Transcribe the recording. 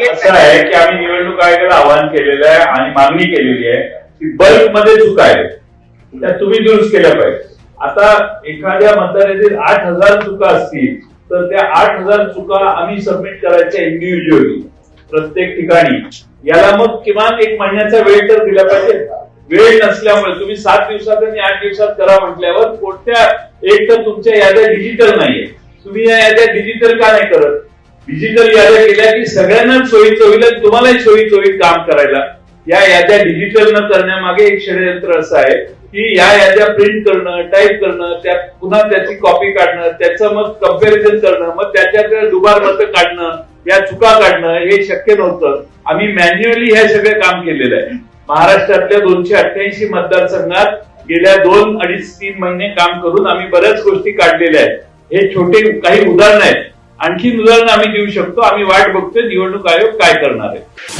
असं आहे की आम्ही निवडणूक आयोगाला आवाहन केलेलं आहे आणि मागणी केलेली आहे की बल्कमध्ये चुका आहेत त्या तुम्ही दुरुस्त केल्या पाहिजे. आता एखाद्या मतदारातील 8,000 चुका असतील तर त्या 8,000 चुका आम्ही सबमिट करायच्या इंडिव्हिज्युअली प्रत्येक ठिकाणी. याला मग किमान 1 महिन्याचा वेळ तर दिला पाहिजे. वेळ नसल्यामुळे तुम्ही 7 दिवसात आणि 8 दिवसात करा म्हटल्यावर कोणत्या एक तर तुमच्या याद्या डिजिटल नाहीये. तुम्ही या याद्या डिजिटल का नाही करत? डिजिटल याद्या केल्या की सगळ्यांनाच सोयीचं होईल आणि तुम्हालाही सोयीचं होईल काम करायला. या याद्या डिजिटल न करण्यामागे एक षडयंत्र असं आहे की या याद्या प्रिंट करणं, टाईप करणं, त्यात पुन्हा त्याची कॉपी काढणं, त्याचं मग कंपॅरिझन करणं, मग त्याच्यात दुबार मतं काढणं, या चुका काढणं हे शक्य नव्हतं. आम्ही मॅन्युअली हे सगळं काम केलेलं आहे. महाराष्ट्रातल्या 288 मतदारसंघात गेल्या 2-2.5-3 महिने काम करून आम्ही बऱ्याच गोष्टी काढलेल्या आहेत. हे छोटे काही उदाहरण आहेत. आणखी उदाहरण आम्ही देऊ शकतो. आम्ही वाट बघतोय निवडणूक आयोग काय करणार आहे.